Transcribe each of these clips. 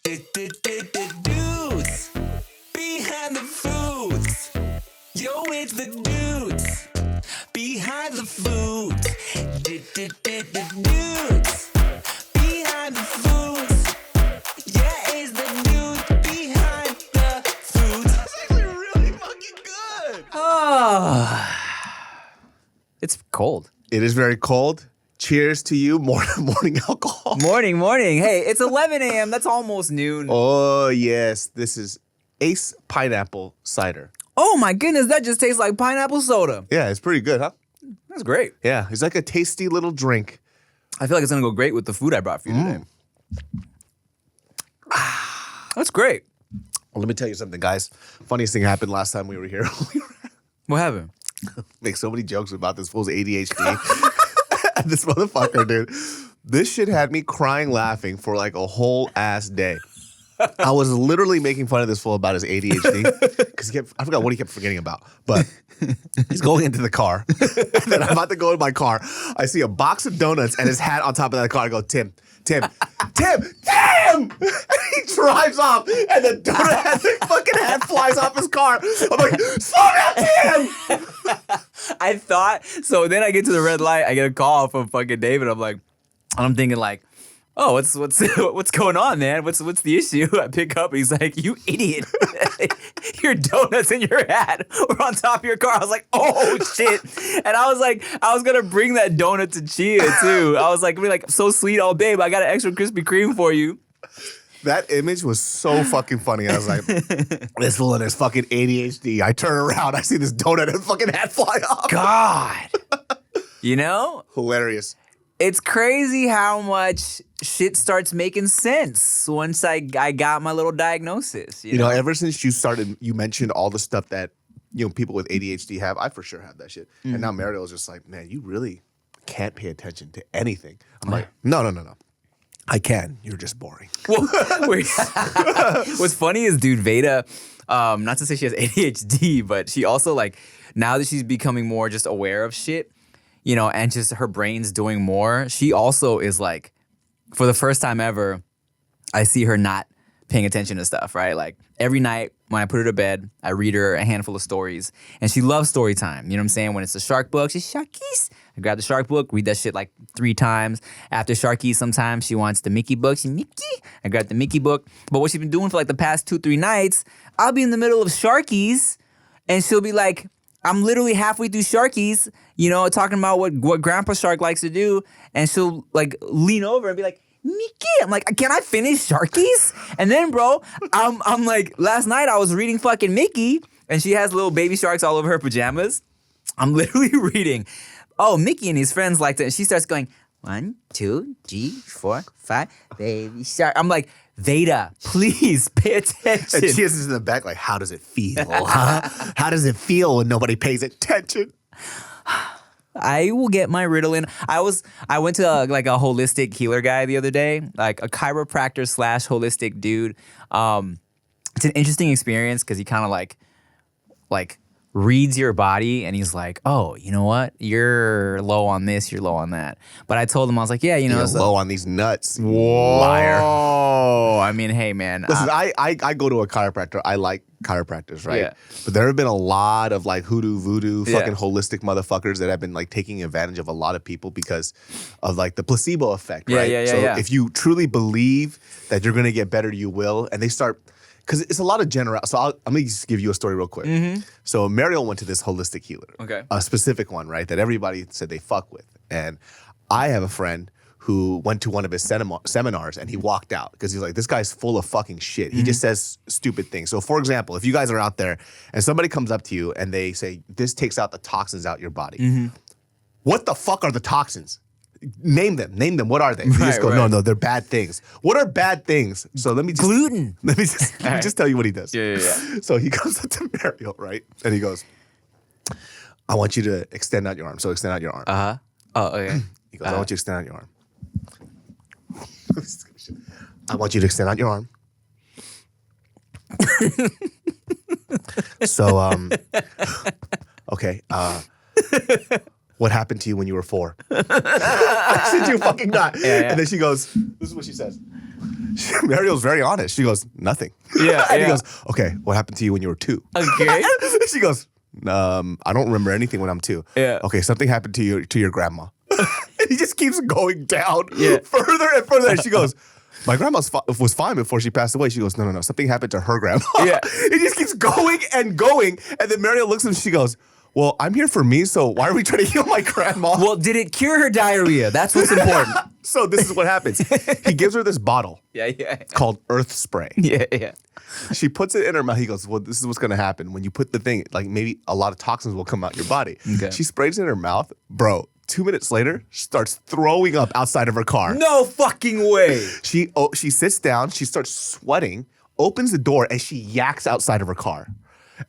Dudes behind the foods. Yo, it's the dudes behind the foods. Dudes behind the foods. Yeah, it's the dudes behind the foods. That's actually really fucking good. It's cold. It is very cold. Cheers to you, morning alcohol. Morning. Hey, it's 11 a.m. That's almost noon. Oh, yes. This is Ace Pineapple Cider. Oh my goodness, that just tastes like pineapple soda. Yeah, it's pretty good, huh? That's great. Yeah, it's like a tasty little drink. I feel like it's gonna go great with the food I brought for you today. That's great. Well, let me tell you something, guys. Funniest thing happened last time we were here. What happened? Make so many jokes about this fool's ADHD. This motherfucker, dude. This shit had me crying laughing for like a whole ass day. I was literally making fun of this fool about his ADHD because I forgot what he kept forgetting about. But he's going into the car. And then I'm about to go in my car. I see a box of donuts and his hat on top of that car. I go, Tim. And he drives off and the donut hat, the fucking hat flies off his car. I'm like, slow down, Tim! I thought so. Then I get to the red light. I get a call from fucking David. I'm thinking like, oh, what's going on, man? What's the issue? I pick up. And he's like, you idiot! Your donuts in your hat were on top of your car. I was like, oh shit! And I was gonna bring that donut to Chia too. I was like, so sweet, oh babe, I got an extra Krispy Kreme for you. That image was so fucking funny. I was like, this fool and his fucking ADHD. I turn around, I see this donut and fucking hat fly off. God. You know? Hilarious. It's crazy how much shit starts making sense once I got my little diagnosis. You know, ever since you mentioned all the stuff that, people with ADHD have. I for sure have that shit. And now Mariel's just like, man, you really can't pay attention to anything. I'm like, no. I can. You're just boring. What's funny is, dude, Veyda, not to say she has ADHD, but she also, like, now that she's becoming more just aware of shit, and just her brain's doing more, she also is like, for the first time ever, I see her not paying attention to stuff, right? Like, every night when I put her to bed, I read her a handful of stories, and she loves story time. You know what I'm saying? When it's a shark book, she's Sharkies. I grab the shark book, read that shit like 3 times. After Sharkies, sometimes she wants the Mickey book. She's Mickey. I grab the Mickey book. But what she's been doing for like the past 2-3 nights, I'll be in the middle of Sharkies, and she'll be like, I'm literally halfway through Sharkies, talking about what Grandpa Shark likes to do, and she'll like lean over and be like, Mickey. I'm like, can I finish Sharkies? And then, bro, I'm like, last night I was reading fucking Mickey, and she has little baby sharks all over her pajamas. I'm literally reading, oh, Mickey and his friends like that. And she starts going, 1, 2, 3, 4, 5, baby shark. I'm like, Veyda, please pay attention. And she is in the back like, how does it feel, huh? How does it feel when nobody pays attention? I will get my Ritalin. I went to a holistic healer guy the other day, like a chiropractor / holistic dude. It's an interesting experience because he kind of like reads your body and he's like, oh, you know what? You're low on this, you're low on that. But I told him, I was like, yeah, you're low on these nuts, whoa. Liar. I mean, hey, man. Listen, I go to a chiropractor. I like chiropractors, right? Yeah. But there have been a lot of like hoodoo, voodoo, fucking holistic motherfuckers that have been like taking advantage of a lot of people because of like the placebo effect, right? Yeah. If you truly believe that you're going to get better, you will. And they start... Because it's a lot of general. So I'm going to just give you a story real quick. Mm-hmm. So Mariel went to this holistic healer. Okay. A specific one, right? That everybody said they fuck with. And I have a friend who went to one of his seminars and he walked out because he's like, this guy's full of fucking shit. He just says stupid things. So for example, if you guys are out there and somebody comes up to you and they say, this takes out the toxins out your body. What the fuck are the toxins? Name them. What are they? You just go, no, they're bad things. What are bad things? So let me just... Gluten. Let me just tell you what he does. Yeah. So he comes up to Mariel, right? And he goes, I want you to extend out your arm. So extend out your arm. Uh-huh. Oh, okay. He goes, I want you to extend out your arm. I want you to extend out your arm. So, okay. What happened to you when you were 4? I said, you fucking not. Yeah. And then she goes, this is what she says. Mariel's very honest. She goes, nothing. Yeah, And yeah. he goes, okay, what happened to you when you were 2? Okay. She goes, I don't remember anything when I'm 2. Yeah. Okay, something happened to your grandma. And he just keeps going down Yeah. further and further. And she goes, my grandma was fine before she passed away. She goes, no, something happened to her grandma. Yeah. It just keeps going and going. And then Mariel looks at him, she goes, well, I'm here for me, so why are we trying to heal my grandma? Well, did it cure her diarrhea? That's what's important. So this is what happens. He gives her this bottle Yeah. called Earth Spray. Yeah. She puts it in her mouth. He goes, well, this is what's going to happen. When you put the thing, like maybe a lot of toxins will come out your body. Okay. She sprays it in her mouth. Bro, 2 minutes later, she starts throwing up outside of her car. No fucking way. She sits down. She starts sweating, opens the door, and she yaks outside of her car.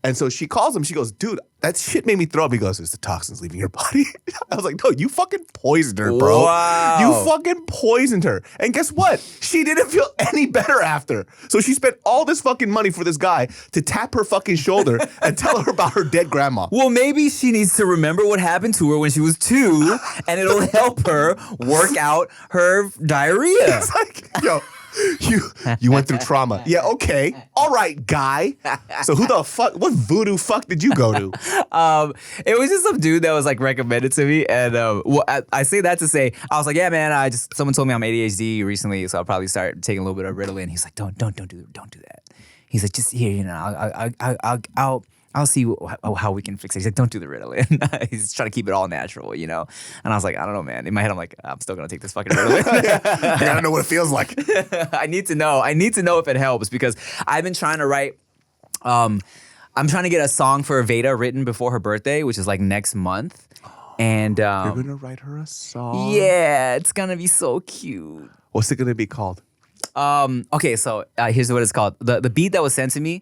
And so she calls him. She goes, dude, that shit made me throw up. He goes, it's the toxins leaving your body. I was like, no, you fucking poisoned her, bro. Wow. You fucking poisoned her. And guess what? She didn't feel any better after. So she spent all this fucking money for this guy to tap her fucking shoulder and tell her about her dead grandma. Well, maybe she needs to remember what happened to her when she was 2, and it'll help her work out her diarrhea. It's like, yo, you went through trauma. Yeah, okay. All right, guy. So what voodoo fuck did you go to? It was just some dude that was like recommended to me, and I say that to say I was like, yeah, man, someone told me I'm ADHD recently, so I'll probably start taking a little bit of Ritalin. He's like, don't do that. He's like, just here, I'll see how we can fix it. He's like, don't do the Ritalin. He's trying to keep it all natural, And I was like, I don't know, man. In my head, I'm like, I'm still gonna take this fucking Ritalin. I don't know what it feels like. I need to know if it helps, because I've been trying to write. I'm trying to get a song for Veyda written before her birthday, which is like next month. And You're gonna write her a song. yeah, it's gonna be so cute. What's it gonna be called? Okay, so here's what it's called. The beat that was sent to me,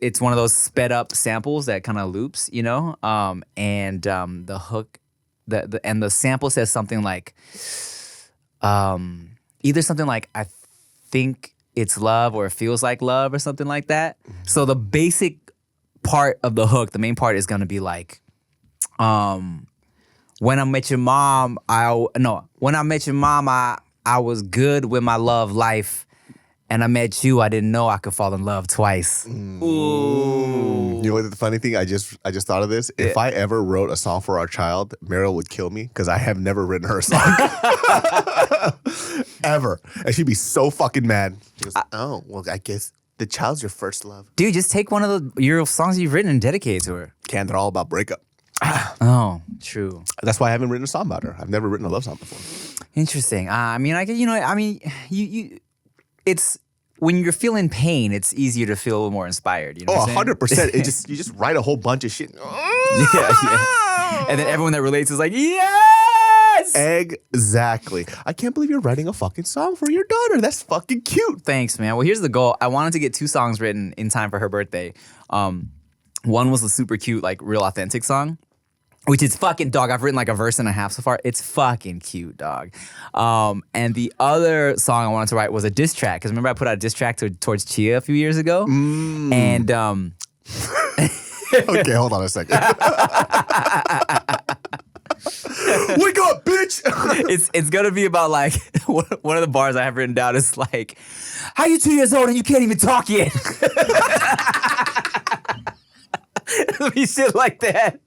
it's one of those sped up samples that kind of loops, and the hook, the sample says something like, either something like I think it's love or it feels like love or something like that. So the basic part of the hook, the main part is gonna be like, when I met your mom, I was good with my love life. And I met you, I didn't know I could fall in love twice. Ooh. You know what the funny thing? I just thought of this. If I ever wrote a song for our child, Meryl would kill me because I have never written her a song. Ever. And she'd be so fucking mad. She goes, oh, well, I guess the child's your first love. Dude, just take one of your songs you've written and dedicate it to her. They're all about breakup. Oh, true. That's why I haven't written a song about her. I've never written a love song before. Interesting. It's when you're feeling pain, it's easier to feel more inspired. You know what I'm saying? 100%. You just write a whole bunch of shit. Yeah. And then everyone that relates is like, yes! Exactly. I can't believe you're writing a fucking song for your daughter. That's fucking cute. Thanks, man. Well, here's the goal. I wanted to get 2 songs written in time for her birthday. One was a super cute, like real authentic song, which is fucking, dog, I've written like a verse and a half so far. It's fucking cute, dog. And the other song I wanted to write was a diss track. Because remember I put out a diss track towards Chia a few years ago? And Okay, hold on a second. Wake up, bitch! it's gonna be about like, one of the bars I have written down is like, how you 2 years old and you can't even talk yet? It'll be shit like that.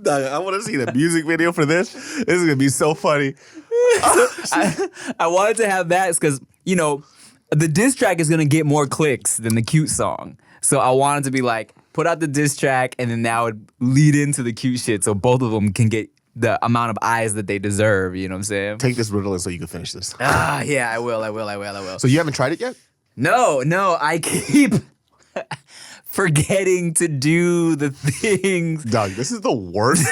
Dog, I want to see the music video for this. This is gonna be so funny. I wanted to have that because, the diss track is gonna get more clicks than the cute song. So I wanted to be like, put out the diss track and then that would lead into the cute shit so both of them can get the amount of eyes that they deserve. You know what I'm saying? Take this Ritalin so you can finish this. Yeah, I will. So you haven't tried it yet? No, I keep forgetting to do the things. Doug, this is the worst.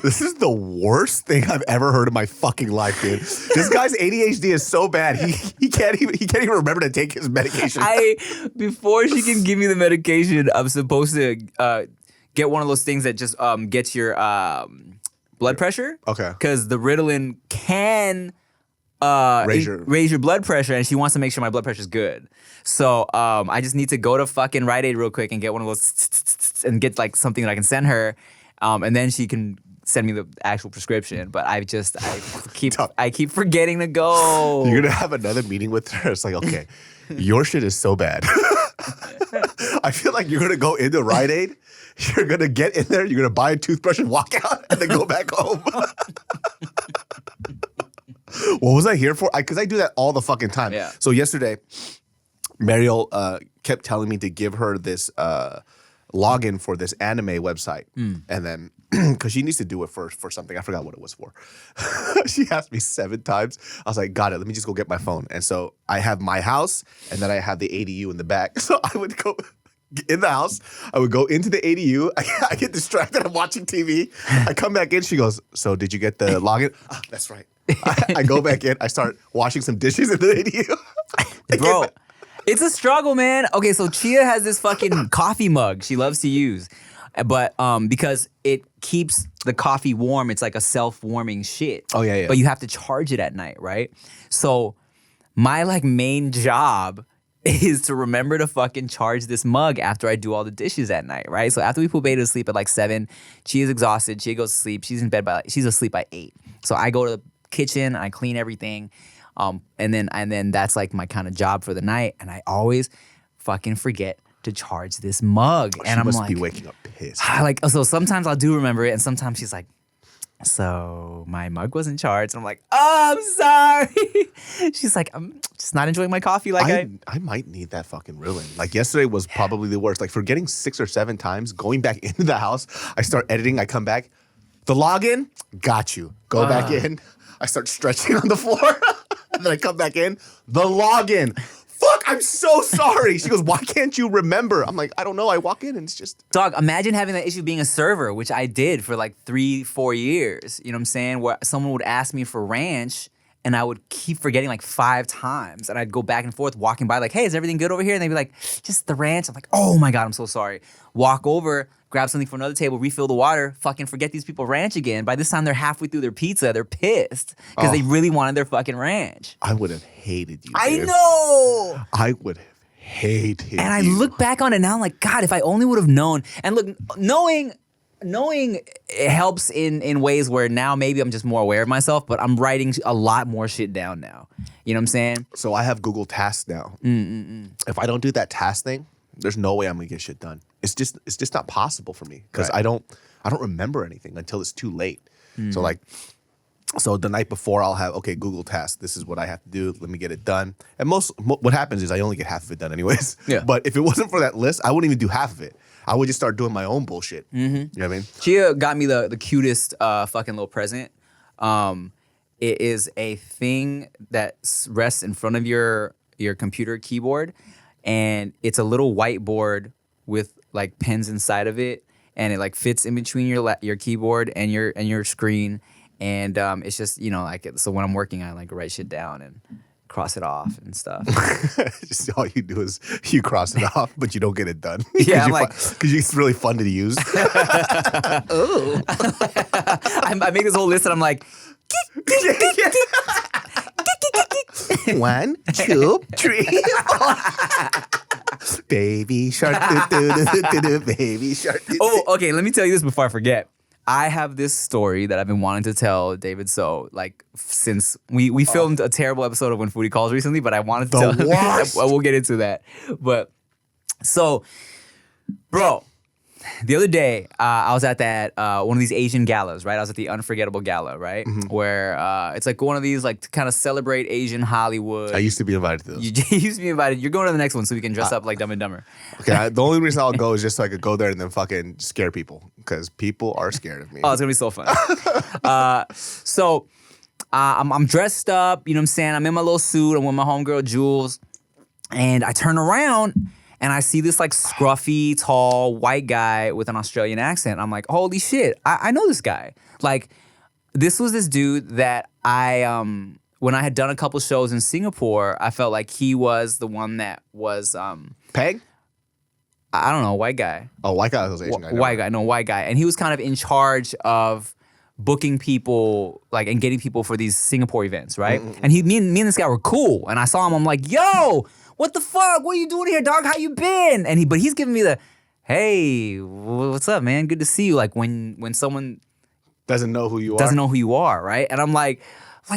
This is the worst thing I've ever heard in my fucking life, dude. This guy's ADHD is so bad. He can't even remember to take his medication. Before she can give me the medication, I'm supposed to get one of those things that just gets your blood pressure. Okay. Because the Ritalin can raise your blood pressure, and she wants to make sure my blood pressure is good. So I just need to go to fucking Rite Aid real quick and get one of those and get like something that I can send her, and then she can send me the actual prescription, but I keep forgetting to go. You're gonna have another meeting with her. It's like, okay, your shit is so bad. I feel like you're gonna go into Rite Aid. You're gonna get in there. You're gonna buy a toothbrush and walk out, and then go back home. What was I here for? Because I do that all the fucking time. Yeah. So yesterday, Mariel kept telling me to give her this login for this anime website, and then because she needs to do it for something, I forgot what it was for. She asked me 7 times. I was like, got it. Let me just go get my phone. And so I have my house, and then I have the ADU in the back. So I would go in the house. I would go into the ADU. I get distracted. I'm watching TV. I come back in. She goes, so did you get the login? Ah, that's right. I go back in. I start washing some dishes in the ADU. Bro, it's a struggle, man. Okay, so Chia has this fucking coffee mug she loves to use. But because it keeps the coffee warm, it's like a self-warming shit. Oh, yeah. But you have to charge it at night, right? So my like main job is to remember to fucking charge this mug after I do all the dishes at night, right? So after we put Veyda to sleep at like 7, Chia's exhausted. Chia goes to sleep. She's in bed she's asleep by 8. So I go to the kitchen, I clean everything, and then that's like my kind of job for the night. And I always fucking forget to charge this mug. And I'm must like, be waking up pissed. So sometimes I'll do remember it, and sometimes she's like, so my mug wasn't charged. And I'm like, oh, I'm sorry. She's like, I'm just not enjoying my coffee like I might need that fucking ruin. Like yesterday was probably the worst. Like forgetting 6 or 7 times, going back into the house, I start editing, I come back. The login, got you. Go back in. I start stretching on the floor. And then I come back in. The login. Fuck, I'm so sorry. She goes, why can't you remember? I'm like, I don't know. I walk in and it's just. Dog, imagine having that issue being a server, which I did for like 3-4 years. You know what I'm saying? Where someone would ask me for ranch and I would keep forgetting like 5 times. And I'd go back and forth walking by like, hey, is everything good over here? And they'd be like, just the ranch. I'm like, oh my God, I'm so sorry. Walk over, grab something from another table, refill the water, fucking forget these people ranch again. By this time, they're halfway through their pizza. They're pissed because they really wanted their fucking ranch. I would have hated you. I dude. know. I would have hated And I you. look back on it now, I'm like, God, if I only would have known. And look, knowing it helps in ways where now maybe I'm just more aware of myself, but I'm writing a lot more shit down now. You know what I'm saying? So I have Google Tasks now. If I don't do that task thing, there's no way I'm gonna get shit done. It's just not possible for me because Right. I don't remember anything until it's too late. So the night before I'll have, okay, Google Tasks. This is what I have to do. Let me get it done. And what happens is I only get half of it done anyways. Yeah. But if it wasn't for that list, I wouldn't even do half of it. I would just start doing my own bullshit. You know what I mean? Chia got me the cutest fucking little present. It is a thing that rests in front of your computer keyboard, and it's a little whiteboard with like pens inside of it, and it like fits in between your keyboard and your screen, and it's just like so when I'm working, I like write shit down and cross it off and stuff. Just all you do is you cross it off, but you don't get it done. Yeah, I'm like, because it's really fun to use. oh. I make this whole list, and I'm like, 1, 2, 3, 4. Baby shark, baby shark. oh, okay. Let me tell you this before I forget. I have this story that I've been wanting to tell David. So, like, since we filmed a terrible episode of When Foodie Calls recently, but I wanted to tell him. worst. We'll get into that. But so, bro, the other day I was at that one of these Asian galas, right? I was at the Unforgettable Gala, right? Where it's like one of these like to kind of celebrate Asian Hollywood. I used to be invited to those. You used to be invited. You're going to the next one so we can dress up like Dumb and Dumber. Okay, the only reason I'll go is just so I could go there and then fucking scare people because people are scared of me. Oh, it's gonna be so fun. So I'm dressed up, you know what I'm saying? I'm in my little suit. I'm with my homegirl Jules, and I turn around and I see this like scruffy, tall, white guy with an Australian accent. I'm like, holy shit, I know this guy. Like, this was this dude that when I had done a couple shows in Singapore, I felt like he was the one that was Peg? I don't know, white guy. Oh, white guy was Asian guy. White guy. And he was kind of in charge of booking people, like, and getting people for these Singapore events, right? And me and this guy were cool. And I saw him, I'm like, yo, what the fuck? What are you doing here, dog? How you been? But he's giving me the, hey, what's up, man? Good to see you. Like when someone Doesn't know who you are. Doesn't know who you are, right? And I'm like,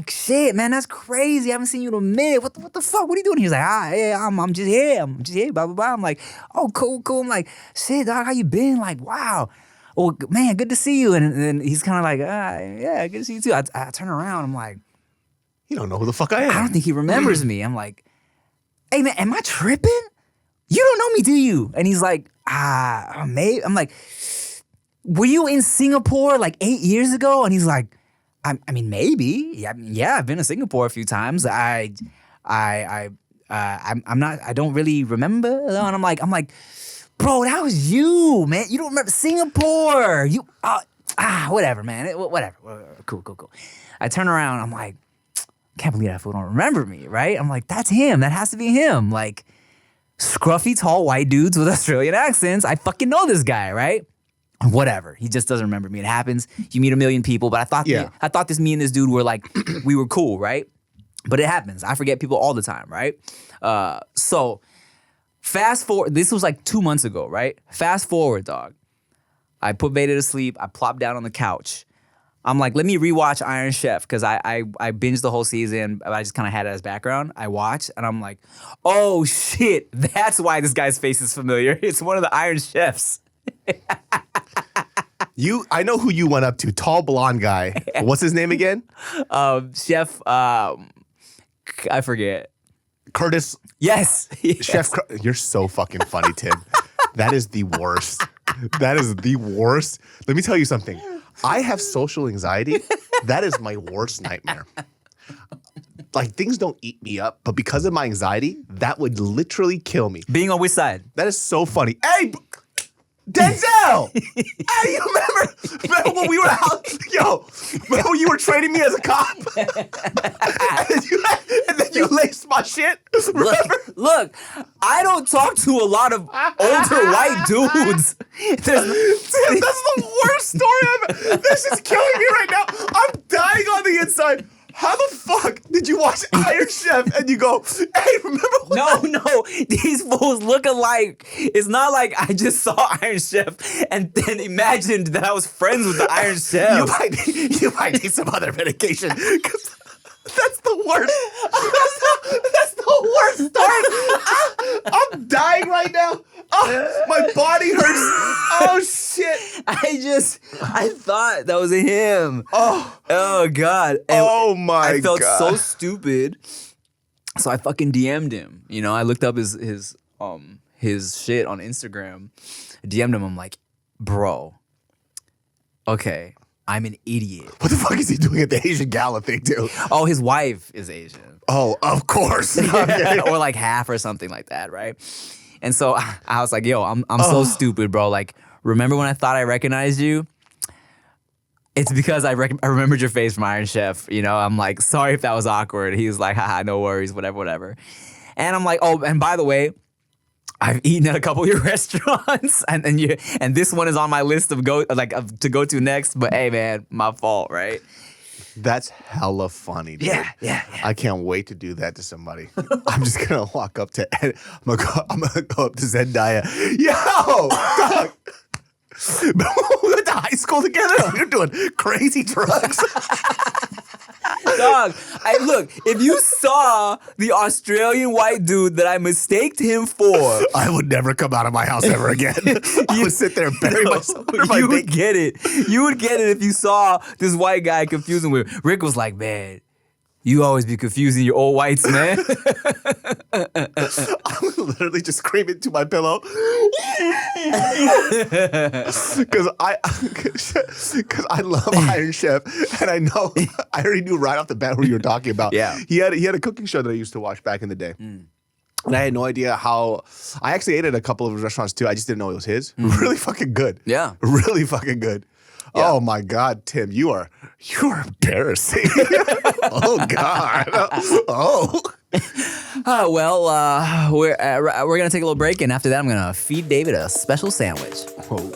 shit, man, that's crazy. I haven't seen you in a minute. What the fuck? What are you doing? He's like, yeah, I'm just here. I'm just here, blah, blah, blah. I'm like, oh, cool. I'm like, shit, dog, how you been? Like, wow. Oh, man, good to see you. And then he's kind of like, yeah, good to see you too. I turn around. I'm like, you don't know who the fuck I am. I don't think he remembers me. I'm like, hey, man, am I tripping? You don't know me, do you? And he's like, maybe. I'm like, were you in Singapore like 8 years ago? And he's like, I mean, maybe. Yeah, I've been to Singapore a few times. I'm not. I don't really remember. And I'm like, bro, that was you, man. You don't remember Singapore? You whatever, man. Whatever. Cool. I turn around. I'm like, can't believe that fool don't remember me, right? I'm like, that's him. That has to be him. Like, scruffy, tall, white dudes with Australian accents. I fucking know this guy, right? Whatever. He just doesn't remember me. It happens. You meet a million people, but I thought this me and this dude were like, we were cool, right? But it happens. I forget people all the time, right? So fast forward. This was like 2 months ago, right? Fast forward, dog. I put Veyda to sleep. I plopped down on the couch. I'm like, let me rewatch Iron Chef because I binged the whole season. But I just kind of had it as background. I watched and I'm like, oh shit, that's why this guy's face is familiar. It's one of the Iron Chefs. I know who you went up to. Tall blonde guy. What's his name again? Chef. I forget. Curtis. Yes. Chef. You're so fucking funny, Tim. That is the worst. That is the worst. Let me tell you something. I have social anxiety. That is my worst nightmare. Like, things don't eat me up, but because of my anxiety, that would literally kill me. Being on which side? That is so funny. Hey, Denzel! Hey, you remember when we were out? Yo, remember when you were training me as a cop? and then you laced my shit? Remember? Look, I don't talk to a lot of older white dudes. Tim, that's the worst story ever. This is killing me right now. I'm dying on the inside. How the fuck did you watch Iron Chef and you go, hey, remember when No, these fools look alike. It's not like I just saw Iron Chef and then imagined that I was friends with the Iron Chef. You might need some other medication. Because that's the worst. That's the worst story. I'm dying right now. Oh, my body hurts. Oh, shit. I thought that was him. Oh God. And oh, my God. I felt so stupid. So I fucking DM'd him. You know, I looked up his shit on Instagram. I DM'd him. I'm like, bro, okay, I'm an idiot. What the fuck is he doing at the Asian Gala thing, too? Oh, his wife is Asian. Oh, of course. Okay. Or like half or something like that, right? And so I was like, yo, I'm so stupid, bro. Like, remember when I thought I recognized you? It's because I remembered your face from Iron Chef. You know, I'm like, sorry if that was awkward. He was like, haha, no worries, whatever. And I'm like, oh, and by the way, I've eaten at a couple of your restaurants, and this one is on my list to go to next. But hey, man, my fault, right? That's hella funny, dude. Yeah. I can't wait to do that to somebody. I'm just gonna walk up to Ed. I'm gonna go up to Zendaya. Yo, dog. We went to high school together. We were doing crazy drugs. Dog, look, if you saw the Australian white dude that I mistaked him for, I would never come out of my house ever again. I would sit there and bury myself. You would get it. You would get it if you saw this white guy confusing with Rick. Was like, man, you always be confusing your old whites, man. I would literally just scream into my pillow. Because I love Iron Chef, and I already knew right off the bat who you were talking about. Yeah. He had a cooking show that I used to watch back in the day. And I had no idea how. I actually ate at a couple of his restaurants too. I just didn't know it was his. Really fucking good. Yeah. Really fucking good. Yeah. Oh my God, Tim, you are embarrassing. Oh God. Oh. We're gonna take a little break, and after that, I'm gonna feed David a special sandwich. Oh.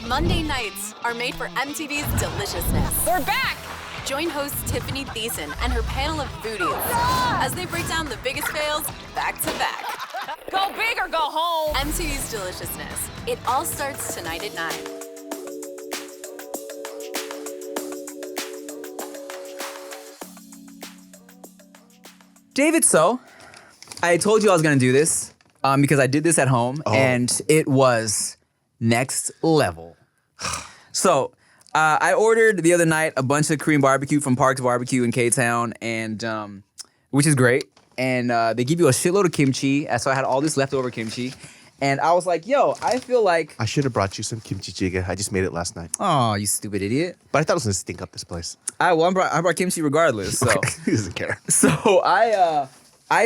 Monday nights are made for MTV's Deliciousness. We're back! Join host Tiffany Thiessen and her panel of foodies as they break down the biggest fails back to back. Go big or go home. MTV's Deliciousness. It all starts tonight at 9. David, so I told you I was gonna do this because I did this at home and it was next level. So I ordered the other night a bunch of Korean barbecue from Parks Barbecue in K-Town, and which is great. And they give you a shitload of kimchi, so I had all this leftover kimchi. And I was like, yo, I feel like... I should have brought you some kimchi jjigae. I just made it last night. Oh, you stupid idiot. But I thought it was going to stink up this place. I brought kimchi regardless, so... He doesn't care. So I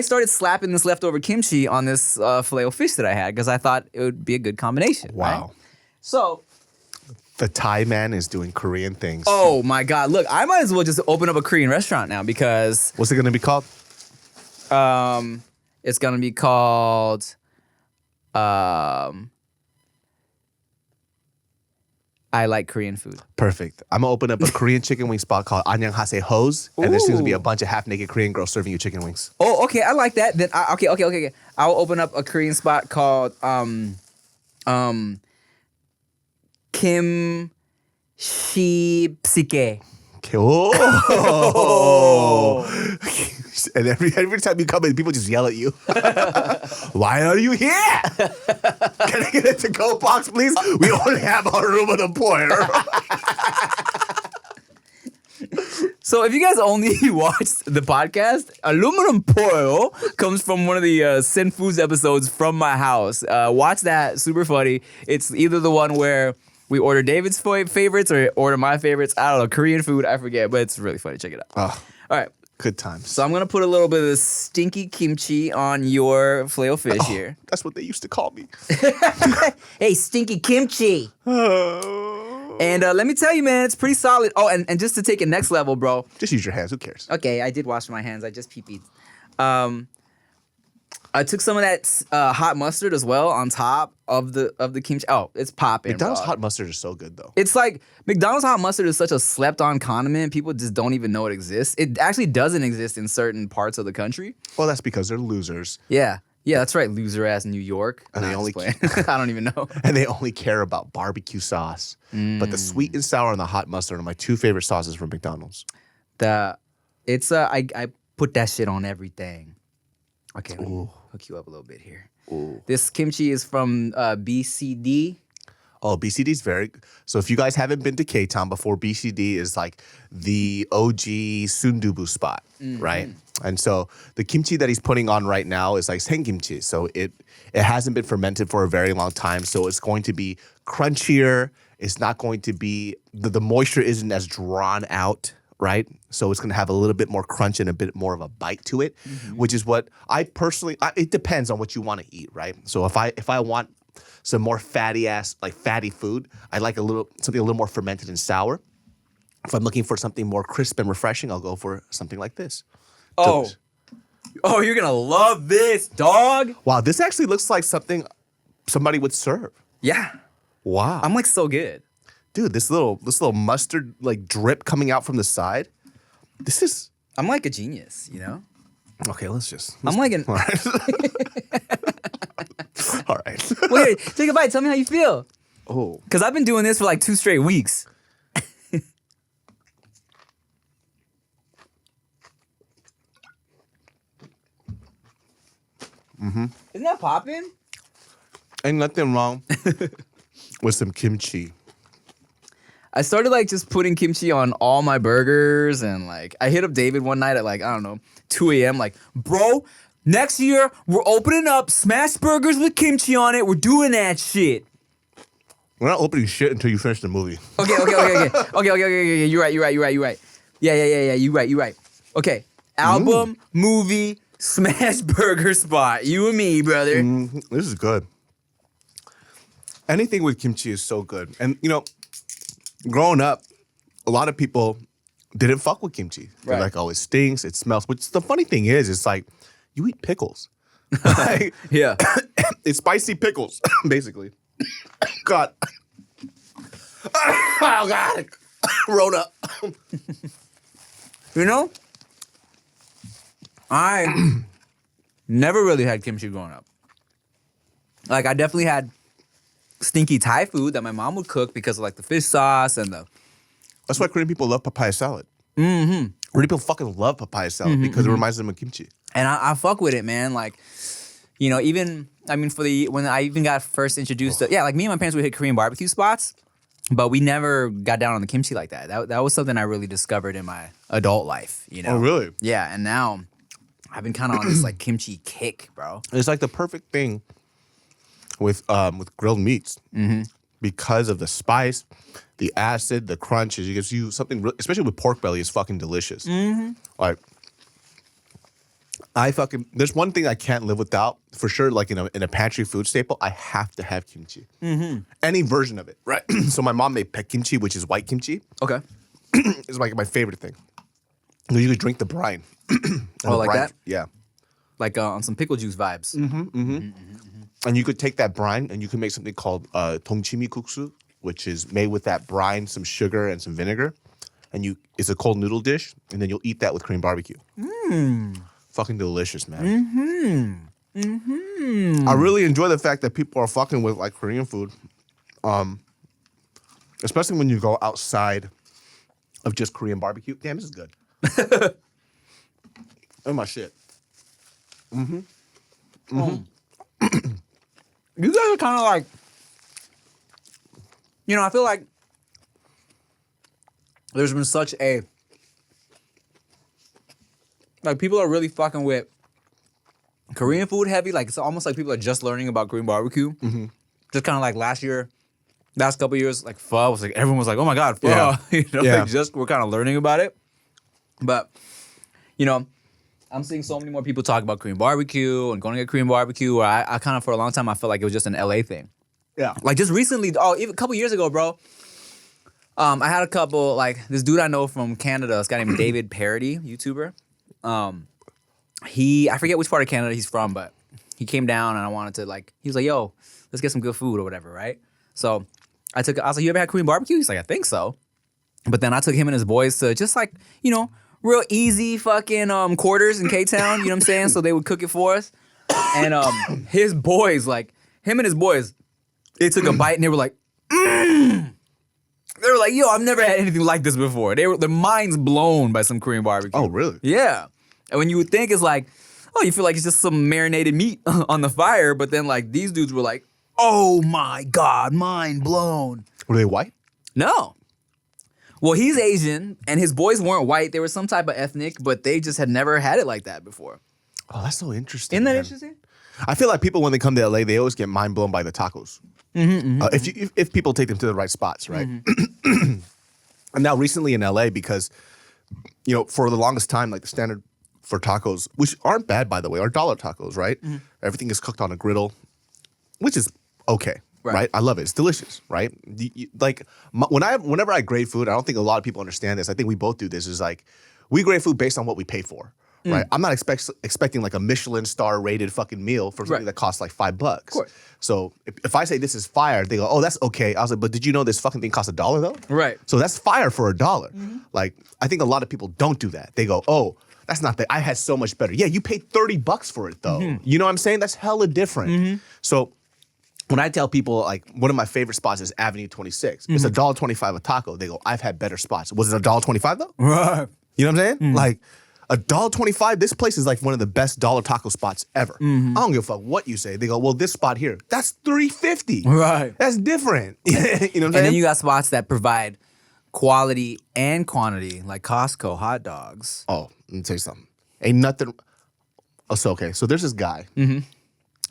started slapping this leftover kimchi on this filet o'fish that I had because I thought it would be a good combination. Wow. Right? So... The Thai man is doing Korean things. Oh my God. Look, I might as well just open up a Korean restaurant now because... What's it going to be called? It's going to be called... I like Korean food. Perfect. I'm going to open up a Korean chicken wing spot called Anyanghase Hose. And there's going to be a bunch of half-naked Korean girls serving you chicken wings. Oh, okay. I like that. Then okay. I will open up a Korean spot called Kimchi Psike. Okay. Oh. And every time you come in, people just yell at you. Why are you here? Can I get a to-go box, please? We only have our aluminum foil. So if you guys only watched the podcast, aluminum foil comes from one of the Sin Foods episodes from my house. Watch that. Super funny. It's either the one where we order David's favorites or order my favorites. I don't know. Korean food. I forget. But it's really funny. Check it out. Oh, all right. good times. So I'm going to put a little bit of the stinky kimchi on your filet o fish here. That's what they used to call me. Hey, stinky kimchi. And let me tell you, man, it's pretty solid. Oh, and just to take it next level, bro. Just use your hands. Who cares? Okay, I did wash my hands. I just pee-peed. I took some of that hot mustard as well on top of the kimchi. Oh, it's popping. McDonald's bro. hot mustard is so good, though. It's like McDonald's hot mustard is such a slept-on condiment. People just don't even know it exists. It actually doesn't exist in certain parts of the country. Well, that's because they're losers. Yeah, that's right. Loser ass New York. And they only I don't even know. And they only care about barbecue sauce. But the sweet and sour and the hot mustard are my two favorite sauces from McDonald's. I put that shit on everything. Okay, let me hook you up a little bit here. Ooh. This kimchi is from BCD. Oh, BCD's very... So if you guys haven't been to K-Town before, BCD is like the OG sundubu spot, right? And so the kimchi that he's putting on right now is like senkimchi. So it hasn't been fermented for a very long time. So it's going to be crunchier. It's not going to be... The moisture isn't as drawn out, right? So it's going to have a little bit more crunch and a bit more of a bite to it, which is what I personally... it depends on what you want to eat, right? So if I want some more fatty food, I like something a little more fermented and sour. If I'm looking for something more crisp and refreshing, I'll go for something like this. Oh, you're going to love this, dog. Wow, this actually looks like something somebody would serve. Yeah. Wow. I'm like so good. Dude, this little mustard like drip coming out from the side. This is... I'm like a genius, you know? Okay, let's I'm like an... All right. All right. Wait, take a bite. Tell me how you feel. Oh. Because I've been doing this for like 2 straight weeks. Isn't that popping? Ain't nothing wrong with some kimchi. I started like just putting kimchi on all my burgers, and like I hit up David one night at like, I don't know, 2 a.m. like, bro, next year we're opening up smash burgers with kimchi on it. We're doing that shit. We're not opening shit until you finish the movie. Okay. You're right. Yeah. You're right. Okay. Album, movie, smash burger spot. You and me, brother. This is good. Anything with kimchi is so good. And, you know, growing up, a lot of people didn't fuck with kimchi. They're like, oh, it stinks, it smells. Which the funny thing is, it's like, you eat pickles. Like, Yeah. it's spicy pickles, basically. God. Oh, God. Rhoda. You know, I never really had kimchi growing up. Like I definitely had stinky Thai food that my mom would cook because of like the fish sauce and the. That's why Korean people love papaya salad. Mm-hmm. Korean people fucking love papaya salad because it reminds them of kimchi. And I fuck with it, man. Like, you know, even I mean, when I even got first introduced to like me and my parents would hit Korean barbecue spots, but we never got down on the kimchi like that. That was something I really discovered in my adult life. You know? Oh, really? Yeah, and now I've been kind of on this like kimchi kick, bro. It's like the perfect thing with grilled meats because of the spice, the acid, the crunch. It gives you something, especially with pork belly, is fucking delicious. Like, there's one thing I can't live without for sure. Like in a pantry food staple, I have to have kimchi. Any version of it, right? So my mom made pek kimchi, which is white kimchi. Okay. It's like my favorite thing. You usually drink the brine. Oh, like that? Yeah. Like on some pickle juice vibes. And you could take that brine and you can make something called tongchimi kuksu, which is made with that brine, some sugar, and some vinegar. And it's a cold noodle dish, and then you'll eat that with Korean barbecue. Fucking delicious, man. I really enjoy the fact that people are fucking with like Korean food, especially when you go outside of just Korean barbecue. Damn, this is good. Oh my shit. You guys are kind of like, you know, I feel like there's been such a, like people are really fucking with Korean food heavy. Like it's almost like people are just learning about Korean barbecue. Just kind of like last couple years, like pho was like, everyone was like, oh my God, pho. Yeah. You know, Yeah. like just we're kind of learning about it. But, you know, I'm seeing so many more people talk about Korean barbecue and going to get Korean barbecue. Where I kind of, for a long time, I felt like it was just an LA thing. Yeah. Like just recently, even a couple years ago, bro. I had a couple, like this dude I know from Canada, this guy named David Parody, YouTuber. I forget which part of Canada he's from, but he came down and I wanted to he was like, yo, let's get some good food or whatever, right? So I was like, you ever had Korean barbecue? He's like, I think so. But then I took him and his boys to just like, you know, real easy fucking quarters in K-Town, you know what I'm saying? So they would cook it for us. And his boys, like, him and his boys, they took a bite and they were like, They were like, yo, I've never had anything like this before. Their minds blown by some Korean barbecue. Oh, really? Yeah. And when you would think it's like, oh, you feel like it's just some marinated meat on the fire, but then like these dudes were like, oh my God, mind blown. Were they white? No. Well, he's Asian, and his boys weren't white. They were some type of ethnic, but they just had never had it like that before. Oh, that's so interesting. Isn't that man. interesting? I feel like people, when they come to LA, they always get mind blown by the tacos. If people take them to the right spots, right? And now recently in LA, because, you know, for the longest time, like the standard for tacos, which aren't bad, by the way, are dollar tacos, right? Everything is cooked on a griddle, which is okay. Right. I love it. It's delicious, right? Whenever I grade food, I don't think a lot of people understand this. I think we both do this. Is like we grade food based on what we pay for, right? I'm not expecting like a Michelin star rated fucking meal for something that costs like $5. Of course. So if I say this is fire, they go, oh, that's okay. I was like, but did you know this fucking thing costs $1 though? Right. So that's fire for $1. Like I think a lot of people don't do that. They go, oh, that's not that. I had so much better. Yeah, you paid $30 for it though. You know what I'm saying? That's hella different. So when I tell people, like, one of my favorite spots is Avenue 26. It's $1.25 a taco. They go, I've had better spots. Was it $1.25 though? Right. You know what I'm saying? Like, $1.25, this place is like one of the best dollar taco spots ever. I don't give a fuck what you say. They go, well, this spot here, that's $3.50. Right. That's different. You know what I'm saying? And then you got spots that provide quality and quantity, like Costco hot dogs. Oh, let me tell you something. Ain't nothing. Oh, so, okay. So there's this guy.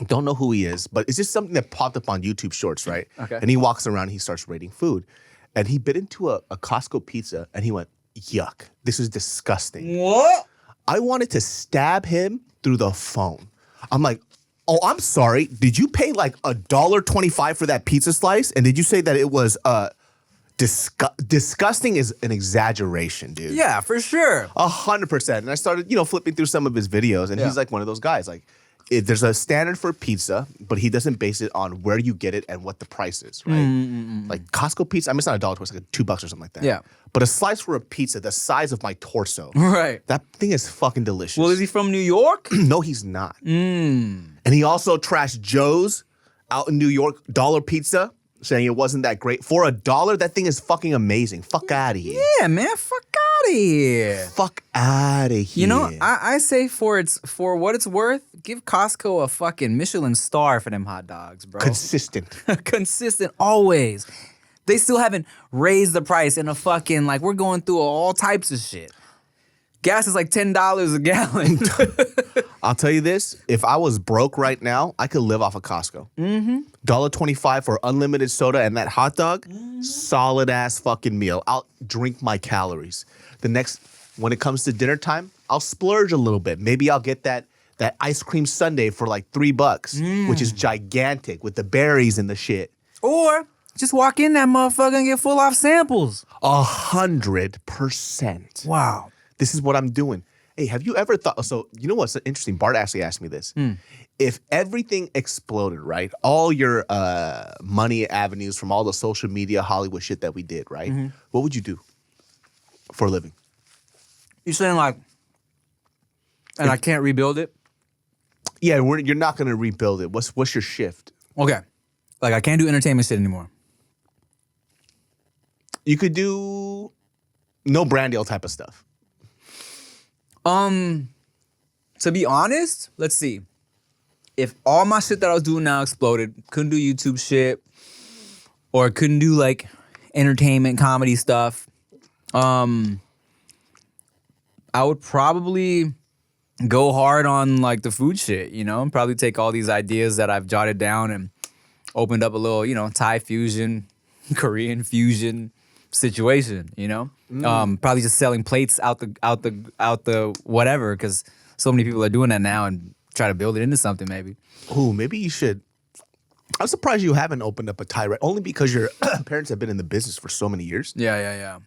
Don't know who he is, but it's just something that popped up on YouTube Shorts, right? Okay. And he walks around, he starts rating food. And he bit into a Costco pizza and he went, yuck, this is disgusting. What? I wanted to stab him through the phone. I'm like, oh, I'm sorry. Did you pay like $1.25 for that pizza slice? And did you say that it was disgusting is an exaggeration, dude. Yeah, for sure. 100%. And I started, flipping through some of his videos, and he's like one of those guys. Like, there's a standard for pizza, but he doesn't base it on where you get it and what the price is, right? Like Costco pizza, I mean, it's not $1.20, it's like $2 or something like that. Yeah. But a slice for a pizza the size of my torso, Right. that thing is fucking delicious. Well, is he from New York? No, he's not. And he also trashed Joe's out in New York, dollar pizza, saying it wasn't that great. For $1, that thing is fucking amazing. Fuck out of here. Yeah, man, fuck out of here. Fuck out of here. You know, I say for what it's worth, give Costco a fucking Michelin star for them hot dogs, bro. Consistent. Consistent, always. They still haven't raised the price in a fucking, like, we're going through all types of shit. Gas is like $10 a gallon. I'll tell you this. If I was broke right now, I could live off of Costco. Mm-hmm. $1.25 for unlimited soda and that hot dog, solid ass fucking meal. I'll drink my calories. When it comes to dinner time, I'll splurge a little bit. Maybe I'll get that ice cream sundae for like $3, which is gigantic with the berries and the shit. Or just walk in that motherfucker and get full off samples. 100%. Wow. This is what I'm doing. Hey, have you ever thought, so you know what's interesting? Bart actually asked me this. If everything exploded, right? All your money avenues from all the social media, Hollywood shit that we did, right? What would you do for a living? You saying like, and I can't rebuild it? Yeah, you're not going to rebuild it. What's your shift? Okay. Like I can't do entertainment shit anymore. You could do no brand deal type of stuff. To be honest, let's see. If all my shit that I was doing now exploded, couldn't do YouTube shit, or couldn't do like entertainment, comedy stuff, I would probably go hard on like the food shit, you know? Probably take all these ideas that I've jotted down and opened up a little, you know, Thai fusion, Korean fusion situation, you know? Probably just selling plates out the whatever, because so many people are doing that now, and try to build it into something maybe. Oh, maybe you should. I'm surprised you haven't opened up a Thai restaurant, only because your parents have been in the business for so many years. Yeah.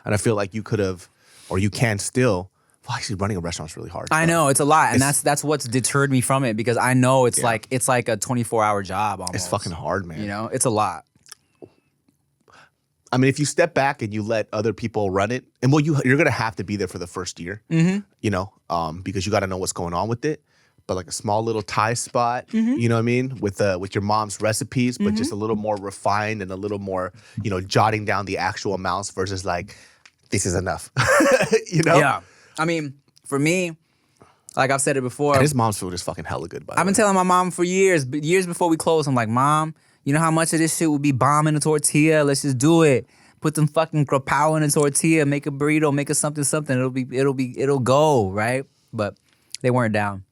And I feel like you could have, or you can still. Well, actually, running a restaurant is really hard. I know, it's a lot, and that's what's deterred me from it, because I know it's like a 24-hour job almost. It's fucking hard, man. You know, it's a lot. I mean, if you step back and you let other people run it, and well, you're gonna have to be there for the first year, you know, because you got to know what's going on with it. But like a small little Thai spot, you know what I mean, with your mom's recipes, but just a little more refined and a little more, you know, jotting down the actual amounts versus like, this is enough, you know? Yeah, I mean, for me, like I've said it before, And his mom's food is fucking hella good. By the I've been way. telling my mom for years before we closed, I'm like, Mom, you know how much of this shit would be bombing a tortilla? Let's just do it. Put some fucking grapao in a tortilla, make a burrito, make a something. It'll go, right? But they weren't down.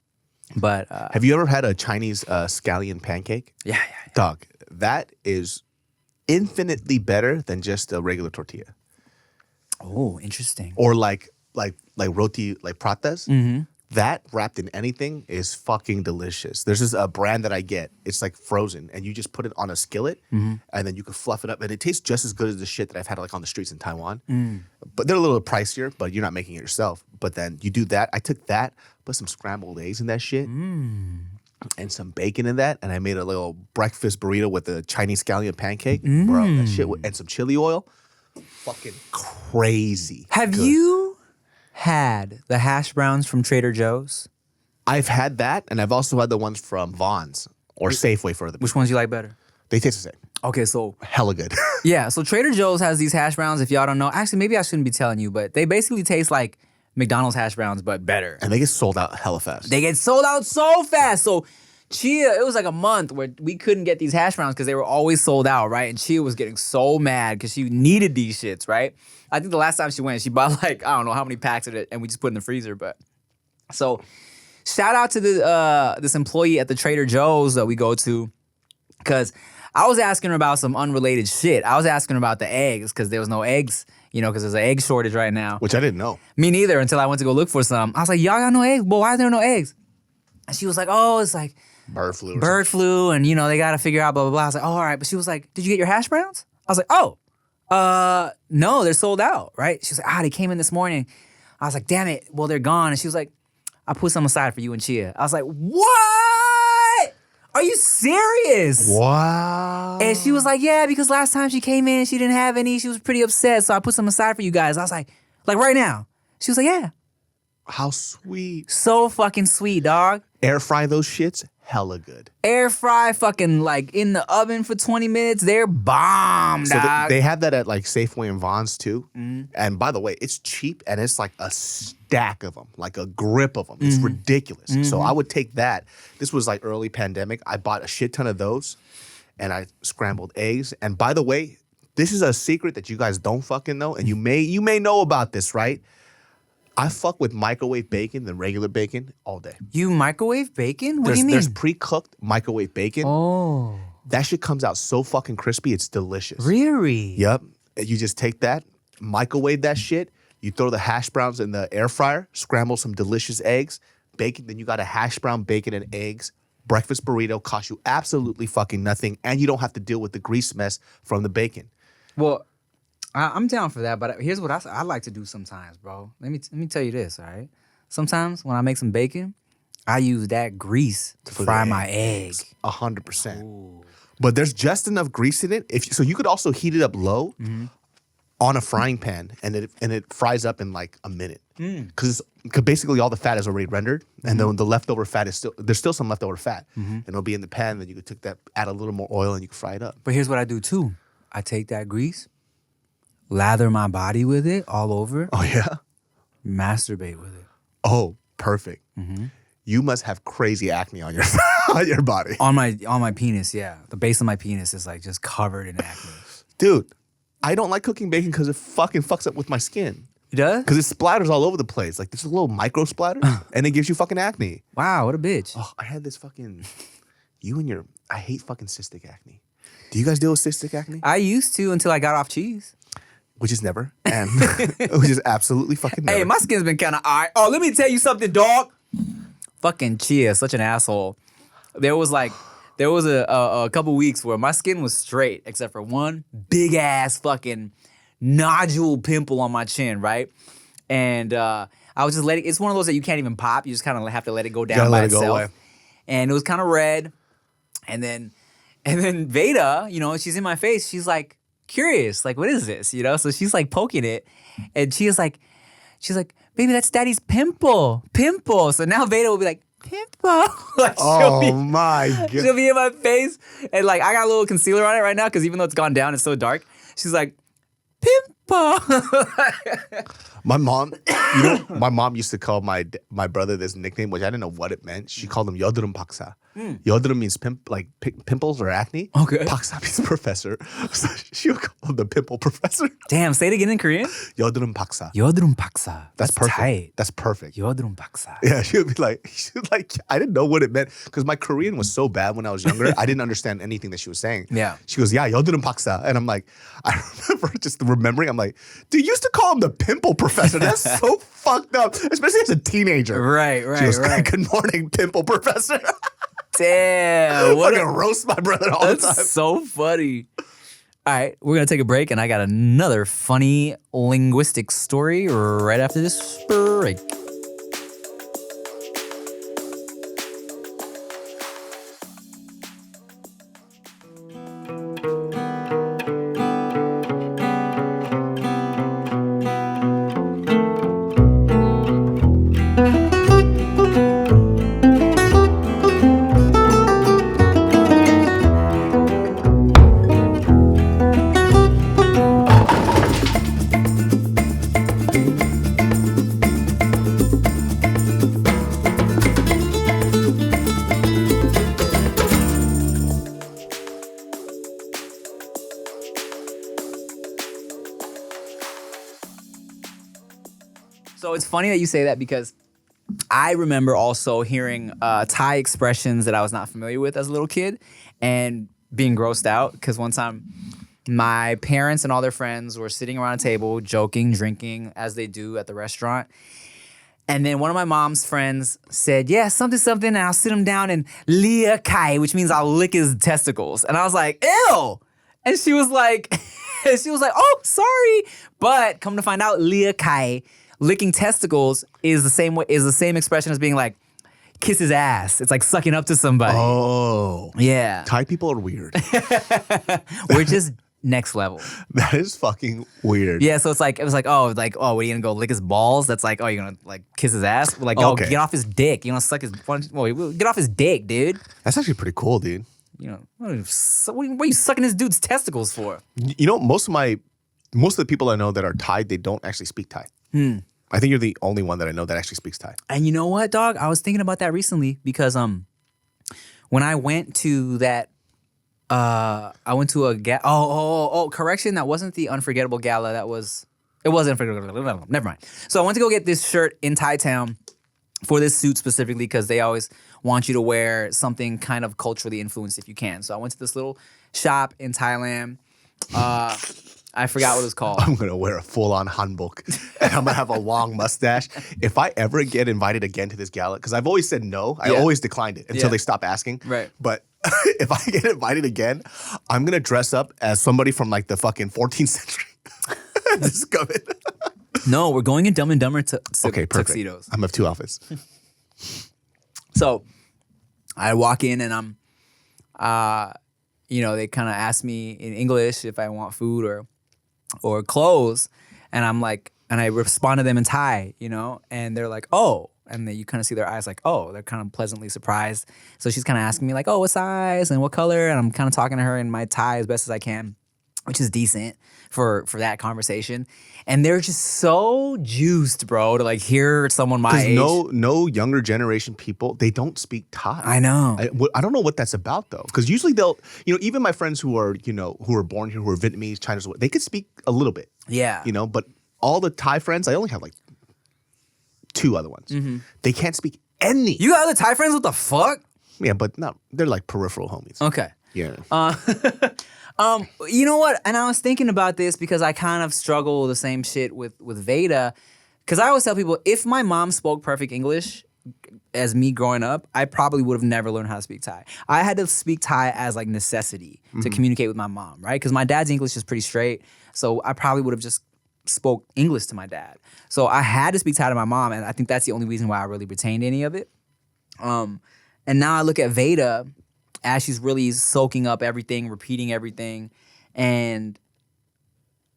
But Have you ever had a Chinese scallion pancake? yeah. Dog, that is infinitely better than just a regular tortilla. Oh, interesting. Or like roti, like pratas. That wrapped in anything is fucking delicious. There's this brand that I get. It's like frozen, and you just put it on a skillet, and then you can fluff it up, and it tastes just as good as the shit that I've had like on the streets in Taiwan. But they're a little pricier, but you're not making it yourself. But then you do that. I took that, put some scrambled eggs in that shit, and some bacon in that, and I made a little breakfast burrito with a Chinese scallion pancake. Bro, that shit, and some chili oil. Fucking crazy. Have good. you had the hash browns from Trader Joe's? I've had that, and I've also had the ones from Vaughn's or Safeway for the. Which ones you like better? They taste the same. Okay, so Hella good. yeah, so Trader Joe's has these hash browns. If y'all don't know, actually, maybe I shouldn't be telling you, but they basically taste like McDonald's hash browns, but better. And they get sold out hella fast. They get sold out so fast. So Chia, it was like a month where we couldn't get these hash browns because they were always sold out, right? And Chia was getting so mad because she needed these shits, right? I think the last time she went, she bought like, I don't know how many packs of it, and we just put it in the freezer. But so shout out to this employee at the Trader Joe's that we go to, because I was asking her about some unrelated shit. I was asking her about the eggs, because there was no eggs, you know, because there's an egg shortage right now. Which I didn't know. Me neither, until I went to go look for some. I was like, y'all got no eggs? Well, why are there no eggs? And she was like, oh, it's like Bird flu. bird flu, and you know, they got to figure out blah, blah, blah. I was like, oh, all right. But she was like, did you get your hash browns? I was like, oh, no, they're sold out, right? She was like, they came in this morning. I was like, damn it. Well, they're gone. And she was like, I put some aside for you and Chia. I was like, what? Are you serious? Wow. And she was like, yeah, because last time she came in, she didn't have any. She was pretty upset. So I put some aside for you guys. I was like right now. She was like, yeah. How sweet. So fucking sweet, dog. Air fry those shits. hella good. Air fry, fucking like in the oven for 20 minutes. They're bomb, So dog. they have that at like Safeway and Vons too. And by the way, it's cheap and it's like a stack of them, like a grip of them. It's ridiculous. So I would take that. This was like early pandemic. I bought a shit ton of those and I scrambled eggs. And by the way, this is a secret that you guys don't fucking know. And you may know about this, right? I fuck with microwave bacon than regular bacon all day. You microwave bacon? What do you mean? There's pre-cooked microwave bacon. Oh, That shit comes out so fucking crispy. It's delicious. really? Yep. And you just take that, microwave that shit. You throw the hash browns in the air fryer, scramble some delicious eggs, bacon. Then you got a hash brown, bacon, and eggs. Breakfast burrito costs you absolutely fucking nothing. And you don't have to deal with the grease mess from the bacon. Well, I'm down for that, but here's what I like to do sometimes, bro. Let me tell you this, all right? Sometimes when I make some bacon, I use that grease to fry my egg. 100%. But there's just enough grease in it. So you could also heat it up low on a frying pan, and it fries up in like a minute. Because basically all the fat is already rendered, and then the leftover fat is there's still some leftover fat, and it'll be in the pan. Then you could take that, add a little more oil, and you can fry it up. But here's what I do too. I take that grease, lather my body with it all over, Oh yeah. masturbate with it. Oh, perfect. You must have crazy acne on your on your body, On my penis, yeah. The base of my penis is like just covered in acne. dude. I don't like cooking bacon because it fucking fucks up with my skin. It does? Because it splatters all over the place. Like there's a little micro splatter, and it gives you fucking acne. Wow, what a bitch. Oh, I had this fucking. I hate fucking cystic acne. Do you guys deal with cystic acne? I used to until I got off cheese. Which is never, and which is absolutely fucking never. Hey, my skin's been kind of alright. Oh, let me tell you something, dog. Fucking Chia, such an asshole. There was a couple weeks where my skin was straight, except for one big ass fucking nodule pimple on my chin, right? And I was just letting. It's one of those that you can't even pop. You just kind of have to let it go down by itself. Away. And it was kind of red. And then Veyda, you know, she's in my face. She's like curious, like, what is this? You know, so she's like poking it, and she's like, baby, that's daddy's pimple. So now Veyda will be like, pimple. Like, My God. she'll be in my face, and like I got a little concealer on it right now because even though it's gone down, it's so dark. She's like, pimple. My mom, my mom used to call my brother this nickname, which I didn't know what it meant. She called him Yodrum Paksa. Yodrum means pimples or acne. Okay. Paksa means professor. So she would call him the pimple professor. Damn, say it again in Korean. Yodrum Paksa. Yodrum paksa. That's perfect. tight. That's perfect. Yodrum paksa. Yeah, she would be like, I didn't know what it meant because my Korean was so bad when I was younger. I didn't understand anything that she was saying. Yeah. She goes, yeah, Yodrum Paksa. And I'm like, I remember just remembering, I'm like, dude, you used to call him the pimple professor. That's so fucked up, especially as a teenager. Right. She goes, good morning, pimple professor. Damn. What a roast my brother all the time. That's so funny. All right, we're going to take a break, and I got another funny linguistic story right after this break. So it's funny that you say that because I remember also hearing Thai expressions that I was not familiar with as a little kid and being grossed out because one time my parents and all their friends were sitting around a table joking, drinking as they do at the restaurant. And then one of my mom's friends said, yeah, something, and I'll sit him down and lia kai, which means I'll lick his testicles. And I was like, ew. And she was like, oh, sorry. But come to find out, lia kai, licking testicles is the same expression as being like, kiss his ass. It's like sucking up to somebody. Oh. Yeah. Thai people are weird. We're just next level. That is fucking weird. Yeah, so it was like, oh, what are you gonna go lick his balls? That's like, oh, you're gonna like kiss his ass? Like, oh, Okay. get off his dick. You know, suck his. Well, get off his dick, dude. That's actually pretty cool, dude. You know, what are you sucking this dude's testicles for? You know, most of the people I know that are Thai, they don't actually speak Thai. I think you're the only one that I know that actually speaks Thai. And you know what, dog? I was thinking about that recently because when I went to that, I went to a correction, that wasn't the Unforgettable Gala. It was Unforgettable. Never mind. So I went to go get this shirt in Thai Town for this suit specifically because they always want you to wear something kind of culturally influenced if you can. So I went to this little shop in Thailand. I forgot what it was called. I'm going to wear a full-on hanbok and I'm going to have a long mustache. If I ever get invited again to this gala, because I've always said no, I always declined it until they stop asking. Right. But if I get invited again, I'm going to dress up as somebody from like the fucking 14th century. Just come in. No, we're going in Dumb and Dumber Okay, perfect. tuxedos. I'm of two outfits. So I walk in and I'm, they kind of ask me in English if I want food or clothes. And I'm like, and I respond to them in Thai, and they're like, oh. And then you kind of see their eyes like, oh, they're kind of pleasantly surprised. So she's kind of asking me like, oh, what size and what color? And I'm kind of talking to her in my Thai as best as I can, which is decent for that conversation. And they're just so juiced, bro, to like hear someone my age. No younger generation people, they don't speak Thai. I know. I don't know what that's about though. Because usually they'll, even my friends who are born here, who are Vietnamese, Chinese, they could speak a little bit. Yeah. But all the Thai friends, I only have like 2 other ones. Mm-hmm. They can't speak any. You got other Thai friends? What the fuck? Yeah, but not, they're like peripheral homies. Okay. Yeah. You know what? And I was thinking about this because I kind of struggle the same shit with Veyda. Because I always tell people, if my mom spoke perfect English as me growing up, I probably would have never learned how to speak Thai. I had to speak Thai as like necessity to communicate with my mom, right? Because my dad's English is pretty straight. So I probably would have just spoke English to my dad. So I had to speak Thai to my mom, and I think that's the only reason why I really retained any of it. And now I look at Veyda as she's really soaking up everything, repeating everything, and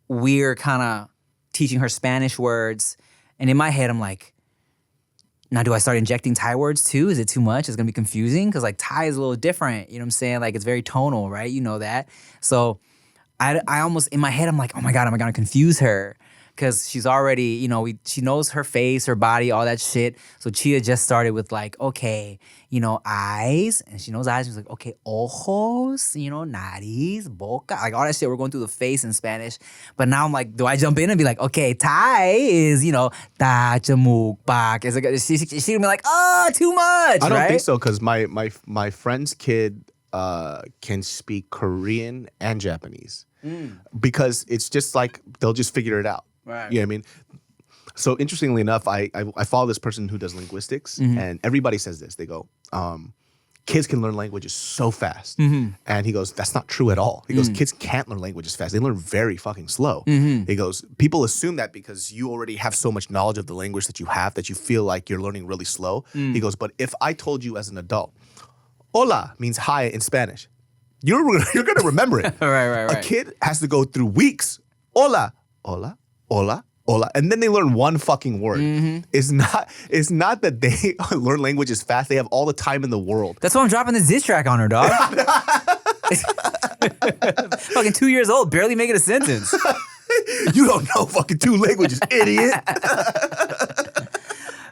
we're kind of teaching her Spanish words. And in my head, I'm like, now do I start injecting Thai words too? Is it too much? It's gonna be confusing? Because like Thai is a little different, you know what I'm saying? Like it's very tonal, right? You know that. So I almost, in my head, I'm like, oh my God, am I gonna confuse her? Because she's already, she knows her face, her body, all that shit. So Chia just started with like, okay, eyes. And she knows eyes. She's like, okay, ojos, nariz, boca. Like all that shit. We're going through the face in Spanish. But now I'm like, do I jump in and be like, okay, Thai is, ta, chamuk, bak. It's like, she can be like, oh, too much, I don't right? think so, because my friend's kid can speak Korean and Japanese. Because it's just like, they'll just figure it out. Right. You know what I mean? So interestingly enough, I follow this person who does linguistics, and everybody says this. They go, kids can learn languages so fast. And he goes, that's not true at all. He goes, kids can't learn languages fast. They learn very fucking slow. He goes, people assume that because you already have so much knowledge of the language that you have that you feel like you're learning really slow. He goes, but if I told you as an adult, hola means hi in Spanish, you're going to remember it. Right. A kid has to go through weeks. Hola, hola, hola, hola. And then they learn one fucking word. It's not that they learn languages fast. They have all the time in the world. That's why I'm dropping this diss track on her, dog. Fucking 2 years old, barely making a sentence. You don't know fucking 2 languages, idiot.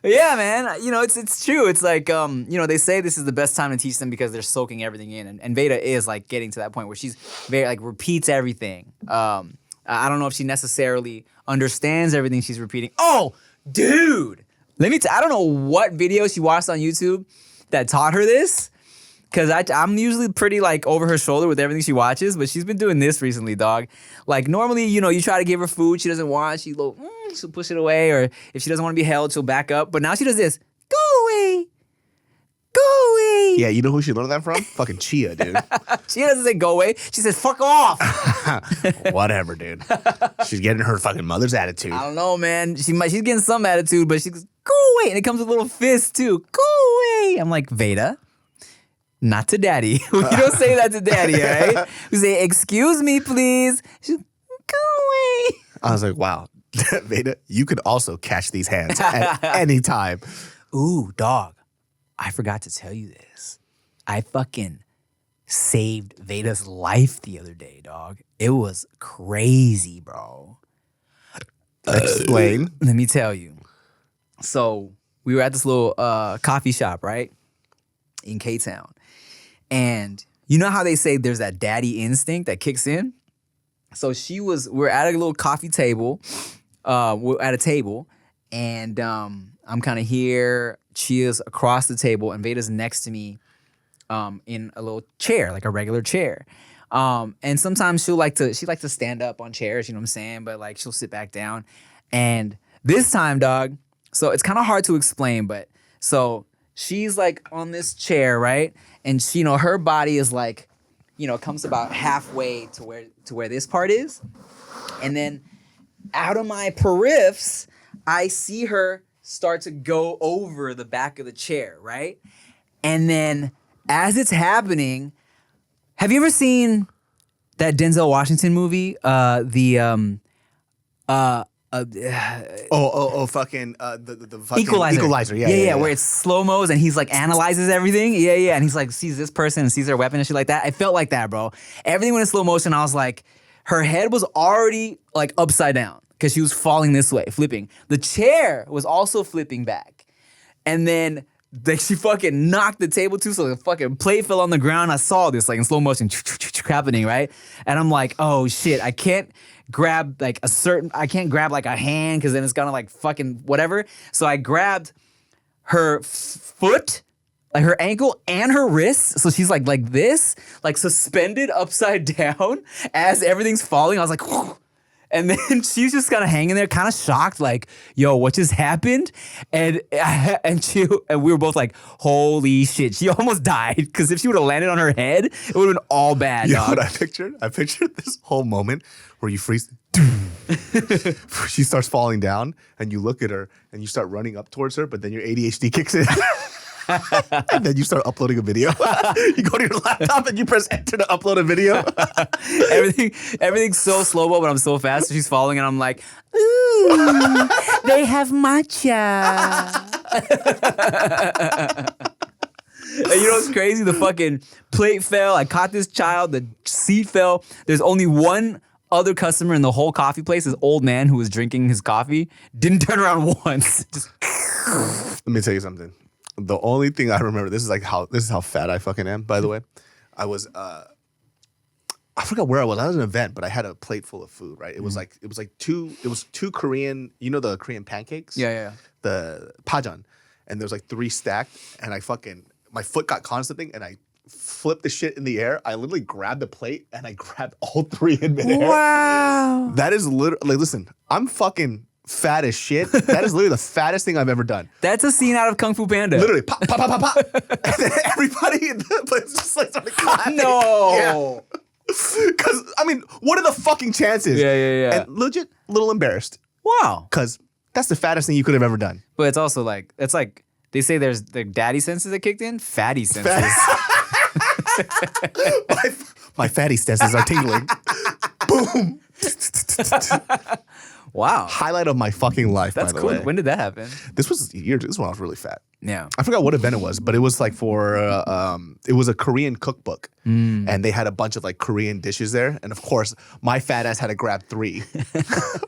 Yeah, man. It's true. It's like, they say this is the best time to teach them because they're soaking everything in. And Veyda is like getting to that point where she's very like repeats everything. I don't know if she necessarily understands everything she's repeating. Oh, dude. I don't know what video she watched on YouTube that taught her this. Because I'm usually pretty like over her shoulder with everything she watches, but she's been doing this recently, dog. Like normally, you try to give her food she doesn't want, she'll push it away, or if she doesn't want to be held, she'll back up. But now she does this. Go away. Go away. Yeah, you know who she learned that from? Fucking Chia, dude. Chia doesn't say go away. She says fuck off. Whatever, dude. She's getting her fucking mother's attitude. I don't know, man. She's getting some attitude, but she goes, go away. And it comes with little fists too. Go away. I'm like, Veyda, Not to daddy. We don't say that to daddy, all right? We say, excuse me, please. She's, go away. I was like, wow, Veyda, you could also catch these hands at any time. Ooh, dog. I forgot to tell you this. I fucking saved Veyda's life the other day, dog. It was crazy, bro. Explain. Let me tell you. So we were at this little coffee shop, right? In K-Town. And you know how they say there's that daddy instinct that kicks in? So we're at a little coffee table. We're at a table. And I'm kind of here. She is across the table. And Veyda's next to me in a little chair, like a regular chair. And sometimes she likes to stand up on chairs, you know what I'm saying? But like she'll sit back down. And this time, dog, so it's kind of hard to explain, but so she's like on this chair, right? And she, her body is like, comes about halfway to where this part is. And then out of my periffs, I see her start to go over the back of the chair, right? And then as it's happening, have you ever seen that Denzel Washington movie? The fucking Equalizer. Yeah. Where it's slow-mos and he's like analyzes everything. Yeah. And he's like sees this person and sees their weapon and shit like that. I felt like that, bro. Everything went in slow motion. I was like, her head was already like upside down because she was falling this way, flipping. The chair was also flipping back. And then like she fucking knocked the table too, so the fucking plate fell on the ground. I saw this like in slow motion happening, right? And I'm like, oh shit, I can't grab like a hand because then it's gonna like fucking whatever. So I grabbed her foot, like her ankle and her wrist. So she's like this, like suspended upside down as everything's falling. I was like, and then she's just kind of hanging there, kind of shocked, like, yo, what just happened? And we were both like, holy shit. She almost died because if she would have landed on her head, it would have been all bad, You know dog. what I pictured? I pictured this whole moment where you freeze. She starts falling down and you look at her and you start running up towards her, but then your ADHD kicks in. And then you start uploading a video. You go to your laptop and you press enter to upload a video. Everything's so slow-mo, but I'm so fast. So she's falling, and I'm like, ooh, they have matcha. And you know what's crazy? The fucking plate fell. I caught this child. The seat fell. There's only one other customer in the whole coffee place. This old man who was drinking his coffee didn't turn around once. Just Let me tell you something. The only thing I remember, this is how fat I fucking am, by the way. I was I forgot where I was. I was at an event, but I had a plate full of food, right? It was two Korean, the Korean pancakes? Yeah. The pajan. And there was like 3 stacked, and my foot got caught in something, and I flipped the shit in the air. I literally grabbed the plate, and I grabbed all 3 in midair. wow. That is literally, like, listen, I'm fucking fat as shit. That is literally the fattest thing I've ever done. That's a scene out of Kung Fu Panda. Literally, pop, pop, pop, pop, pop. And then everybody in the place just like started clapping. No. Because, I mean, what are the fucking chances? Yeah. And legit, a little embarrassed. Wow. Because that's the fattest thing you could have ever done. But it's also like, they say there's the daddy senses that kicked in, fatty senses. My fatty senses are tingling. Boom. Wow. Highlight of my fucking life, That's by the cool. way. When did that happen? This was years. This is when I was really fat. Yeah. I forgot what event it was, but it was like for it was a Korean cookbook, and they had a bunch of like Korean dishes there. And of course, my fat ass had to grab 3.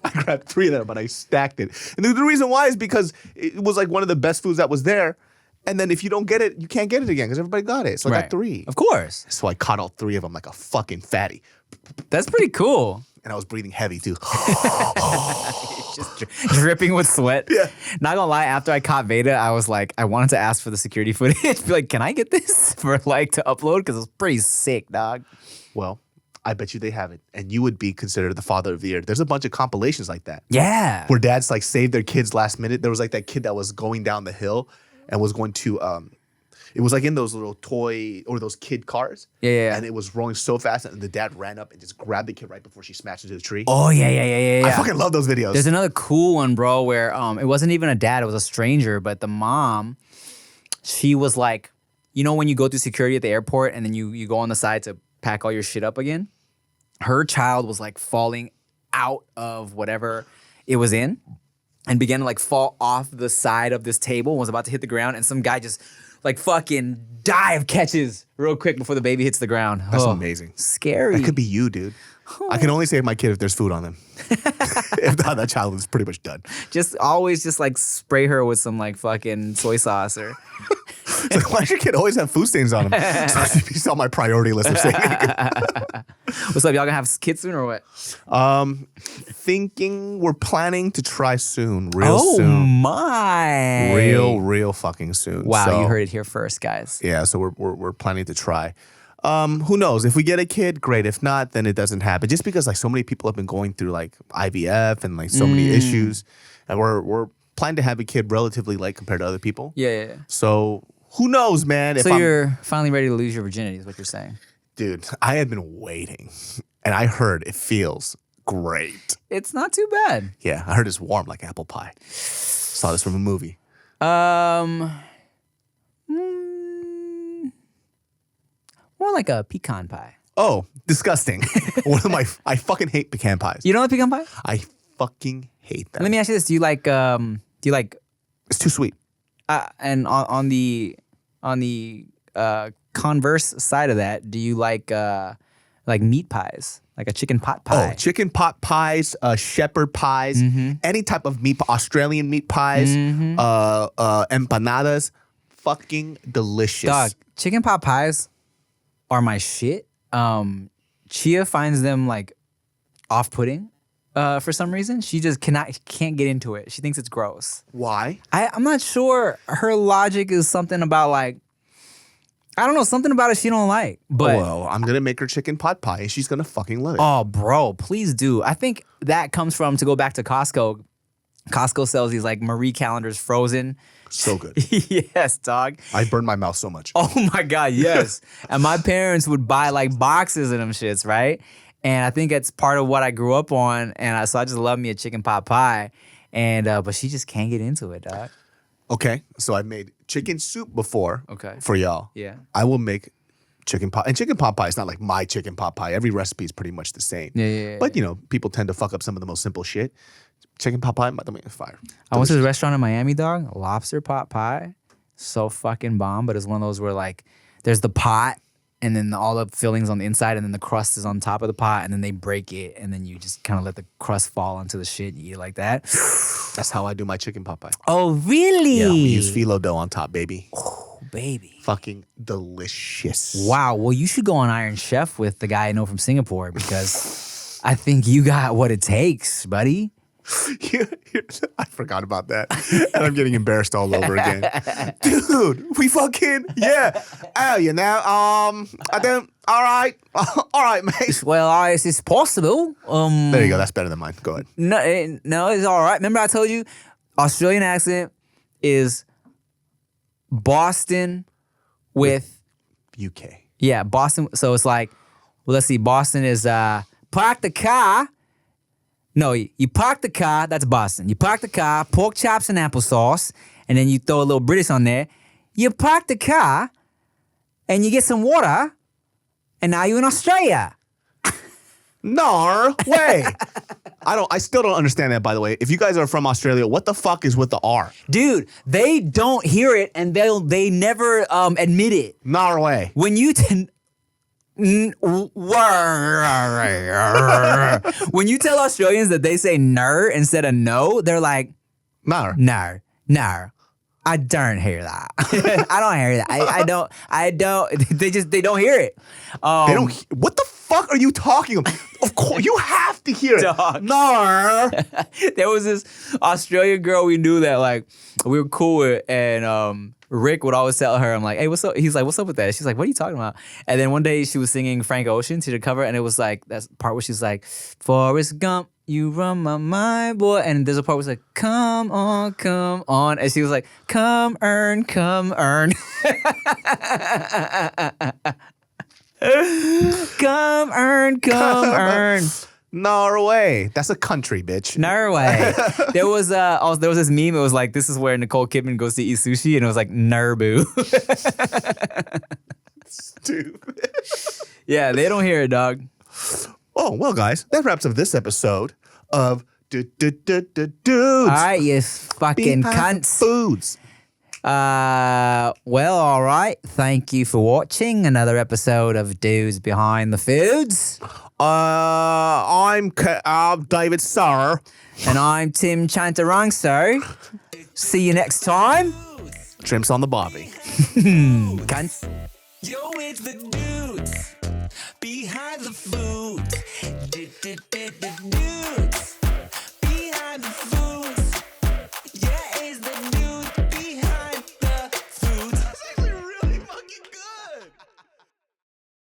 I grabbed 3 of them, but I stacked it. And the reason why is because it was like one of the best foods that was there. And then if you don't get it, you can't get it again because everybody got it. So I got 3. Of course. So I caught all 3 of them like a fucking fatty, That's pretty cool. and I was breathing heavy too. Just dripping with sweat. Yeah. Not gonna lie, after I caught Veyda, I was like, I wanted to ask for the security footage. Be like, can I get this for like to upload? Because it was pretty sick, dog. Well, I bet you they have it, and you would be considered the father of the year. There's a bunch of compilations like that. Yeah. Where dads like saved their kids last minute. There was like that kid that was going down the hill and was going to it was like in those little toy or those kid cars. Yeah. And it was rolling so fast and the dad ran up and just grabbed the kid right before she smashed into the tree. Oh yeah. I fucking love those videos. There's another cool one, bro, where it wasn't even a dad, it was a stranger, but the mom, she was like, you know when you go through security at the airport and then you go on the side to pack all your shit up again? Her child was like falling out of whatever it was in and began to like fall off the side of this table and was about to hit the ground, and some guy just like fucking dive catches real quick before the baby hits the ground. That's amazing. Scary. That could be you, dude. I can only save my kid if there's food on them. If not, that child is pretty much done. Just always just like spray her with some like fucking soy sauce or It's like, why does your kid always have food stains on him? So he's on my priority list of saving. What's up? Y'all gonna have kids soon or what? Thinking we're planning to try soon, real soon. My. Real fucking soon. Wow, So, you heard it here first, guys. Yeah, so we're planning to try. Who knows? If we get a kid, great. If not, then it doesn't happen. Just because like so many people have been going through like IVF and like so many issues, and we're planning to have a kid relatively late compared to other people. Yeah. So who knows, man? If So you're finally ready to lose your virginity, is what you're saying. dude, I have been waiting, and I heard it feels great. It's not too bad. Yeah, I heard it's warm like apple pie. Saw this from a movie. More like a pecan pie. Oh, disgusting. I fucking hate pecan pies. You don't like pecan pie? I fucking hate them. Let me ask you this: do you like It's too sweet. and on the converse side of that, do you like meat pies, like a chicken pot pie? Oh, chicken pot pies, shepherd pies, any type of meat, Australian meat pies, empanadas, fucking delicious. Dog, chicken pot pies are my shit. Chia finds them like off-putting for some reason. She just can't get into it. She thinks it's gross. Why? I'm not sure. Her logic is something about like, I don't know, something about it she don't like. But Well, I'm gonna make her chicken pot pie, and she's gonna fucking love it. oh, bro, please do. I think that comes from, to go back to Costco. Costco sells these like Marie Callender's frozen. So good. Yes, dog. I burned my mouth so much. Oh my God, yes. And my parents would buy like boxes of them shits, right? And I think it's part of what I grew up on. And so I just love me a chicken pot pie. And but she just can't get into it, dog. Okay, so I've made chicken soup before. Okay. For y'all. Yeah. I will make chicken pot, and chicken pot pie is not like my chicken pot pie. Every recipe is pretty much the same. Yeah. But you know, people tend to fuck up some of the most simple shit. Chicken pot pie, I mean, fire. I went to the restaurant in Miami, dog. Lobster pot pie. So fucking bomb. But it's one of those where like there's the pot and then all the fillings on the inside and then the crust is on top of the pot and then they break it and then you just kind of let the crust fall onto the shit and eat it like that. That's how I do my chicken pot pie. Oh, really? Yeah, we use phyllo dough on top, baby. Oh, baby. Fucking delicious. Wow. Well, you should go on Iron Chef with the guy I know from Singapore because I think you got what it takes, buddy. I forgot about that. And I'm getting embarrassed all over again. Dude, we fucking, yeah. Oh, you know, I don't, all right, mate. Well, it's possible. There you go. That's better than mine. Go ahead. No, it's all right. Remember I told you Australian accent is Boston with UK. yeah, Boston. So it's like, well, let's see. Boston is park the car. No, you park the car. That's Boston. You park the car, pork chops and applesauce, and then you throw a little British on there. You park the car, and you get some water, and now you're in Australia. No way. I still don't understand that, by the way. If you guys are from Australia, what the fuck is with the R? Dude, they don't hear it, and they never admit it. No way. When you when you tell Australians that they say ner instead of no, they're like, No. no. I don't hear that. I don't hear that. I don't. They don't hear it. They don't. What the fuck are you talking about? Of course, you have to hear it. Dog. No. There was this Australian girl we knew that like we were cool with, and Rick would always tell her, I'm like, hey, what's up? He's like, what's up with that? She's like, what are you talking about? And then one day she was singing Frank Ocean to the cover, and it was like that part where she's like, Forrest Gump, you run my mind, boy. And there's a part where it's like, come on. And she was like, come earn. Come earn, come earn. Norway. That's a country, bitch. Norway. There was this meme. It was like, this is where Nicole Kidman goes to eat sushi, and it was like Nurbu. Stupid. Yeah, they don't hear it, dog. Oh, well, guys, that wraps up this episode of Dudes. All right, you fucking Behind cunts. Foods. Well, all right. Thank you for watching another episode of Dudes Behind the Foods. I'm David Sarr. And I'm Tim Chantarangsu. See you next time. Trimps on the Bobby. Cunts. Yo, it's the dudes behind the food. Dudes.